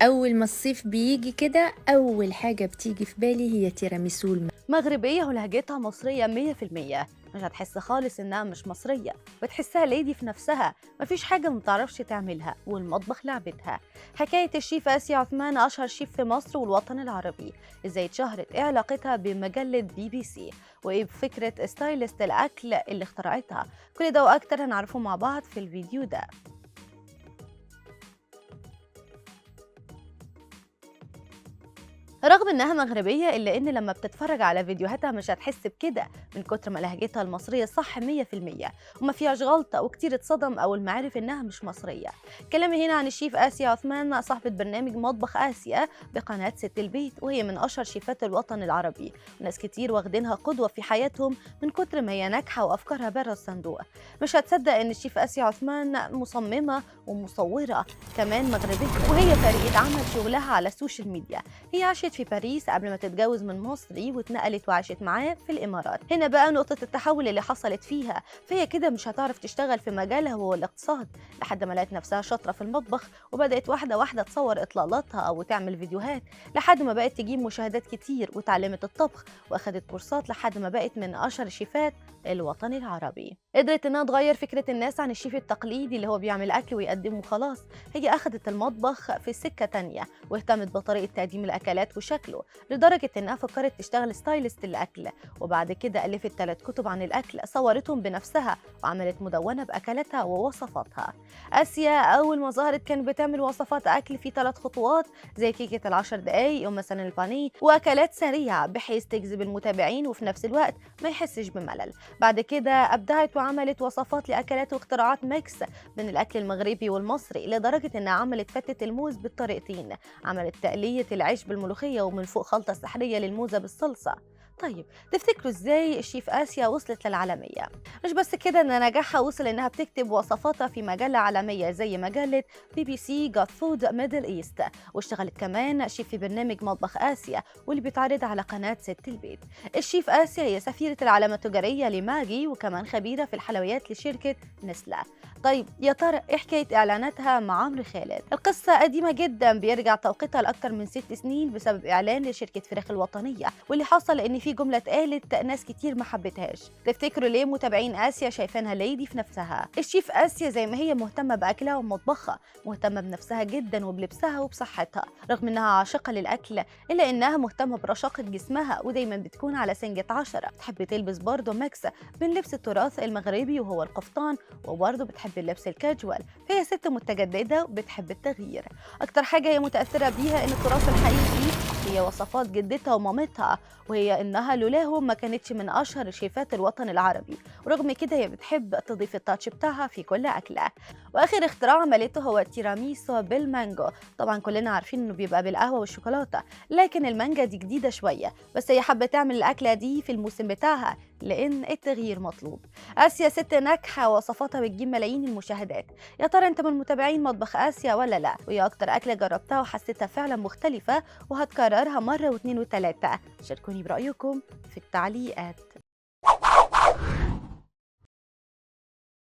أول ما الصيف بيجي كده أول حاجة بتيجي في بالي هي تيراميسو مغربية ولهجتها مصرية 100%. مش هتحس خالص إنها مش مصرية، بتحسها ليدي في نفسها، مفيش حاجة متعرفش تعملها والمطبخ لعبتها. حكاية الشيف آسيا عثمان أشهر شيف في مصر والوطن العربي، إزاي اتشهرت، إيه علاقتها بمجلة BBC، وإيه فكرة ستايلست الأكل اللي اخترعتها. كل ده وأكتر هنعرفه مع بعض في الفيديو ده. رغم إنها مغربية إلا إن لما بتتفرج على فيديوهاتها مش هتحس بكده، من كتر ما لهجتها المصرية صح 100%، وما فيهاش غلطة، وكتير اتصدم أول ما عرف إنها مش مصرية. كلامي هنا عن الشيف آسيا عثمان، صاحبة برنامج مطبخ آسيا بقناة ست البيت، وهي من أشهر شيفات الوطن العربي، وناس كتير واخدينها قدوة في حياتهم من كتر ما هي ناجحة وأفكارها بره الصندوق. مش هتصدق إن الشيف آسيا عثمان مصممة ومصورة كمان مغربية، وهي فريقة عمل شغلها على السوشيال ميديا. هي عاشت في باريس قبل ما تتجوز من مصري، واتنقلت وعاشت معاه في الإمارات. هنا بقى نقطة التحول اللي حصلت فيها، فهي كده مش هتعرف تشتغل في مجالها وهو الاقتصاد، لحد ما لقت نفسها شاطرة في المطبخ، وبدأت واحدة واحدة تصور إطلالاتها أو تعمل فيديوهات، لحد ما بقت تجيب مشاهدات كتير، وتعلمت الطبخ وأخدت كورسات لحد ما بقت من أشهر شيفات الوطن العربي. قدرت إنها تغير فكرة الناس عن الشيف التقليدي اللي هو بيعمل أكل ويقدمه خلاص. هي أخدت المطبخ في سكة تانية، واهتمت بطريقة تقديم الأكلات وشكله، لدرجة إنها فكرت تشتغل ستايلست للأكل. وبعد كده ألفت 3 كتب عن الأكل صورتهم بنفسها، وعملت مدونة بأكلاتها ووصفاتها. آسيا أول ما ظهرت كانت بتعمل وصفات أكل في 3 خطوات، زي كيكة ال10 دقايق أو مثلا البانيه، وأكلات سريعة بحيث تجذب المتابعين وفي نفس الوقت ما يحسش بملل. بعد كده أبدعت وعملت وصفات لأكلات واختراعات ميكس بين الأكل المغربي والمصري، لدرجة إنها عملت فتة الموز بالطريقتين، عملت تقلية العيش بالملوخية ومن فوق خلطة سحرية للموزة بالصلصة. طيب، تفتكروا ازاي الشيف آسيا وصلت للعالمية؟ مش بس كده، ان نجاحها وصل انها بتكتب وصفاتها في مجلة عالمية زي مجلة BBC God Food Middle East، واشتغلت كمان شيف في برنامج مطبخ آسيا واللي بيتعرض على قناة ست البيت. الشيف آسيا هي سفيرة العلامة التجارية لماجي، وكمان خبيرة في الحلويات لشركة نسلة. طيب يا ترى ايه حكاية اعلاناتها مع عمرو خالد؟ القصة قديمة جدا، بيرجع توقيتها لاكتر من 6 سنين بسبب اعلان لشركة فراخ الوطنية، واللي حصل ان في جملة اتقالت ناس كتير ما حبتهاش. تفتكروا ليه متابعين آسيا شايفينها ليدي في نفسها؟ الشيف آسيا زي ما هي مهتمة بأكلها ومطبخها، مهتمة بنفسها جدا وبلبسها وبصحتها، رغم انها عاشقة للأكل إلا إنها مهتمة برشاقة جسمها، ودايما بتكون على سنجة 10. تحب تلبس برضه ميكس بين لبس التراث المغربي وهو القفطان، وبرضه بتحب اللبس الكاجوال. فهي ست متجددة وبتحب التغيير. أكتر حاجة هي متأثرة بيها إن التراث الحقيقي هي وصفات جدتها ومامتها، وهي إنها لولاهم ما كانتش من أشهر شيفات الوطن العربي، ورغم كده هي بتحب تضيف التاتش بتاعها في كل أكلة. وآخر اختراع عملته هو التيراميسو بالمانجو. طبعا كلنا عارفين إنه بيبقى بالقهوة والشوكولاتة، لكن المانجا دي جديدة شوية، بس هي حابة تعمل الأكلة دي في الموسم بتاعها لأن التغيير مطلوب. آسيا ست ناجحة ووصفاتها بتجيب ملايين المشاهدات. يا ترى أنت من متابعين مطبخ آسيا ولا لأ؟ وهي أكتر أكلة جربتها وحسيتها فعلا مختلفة وهتكررها مرة واتنين وتلاتة؟ شاركوني برأيكم في التعليقات.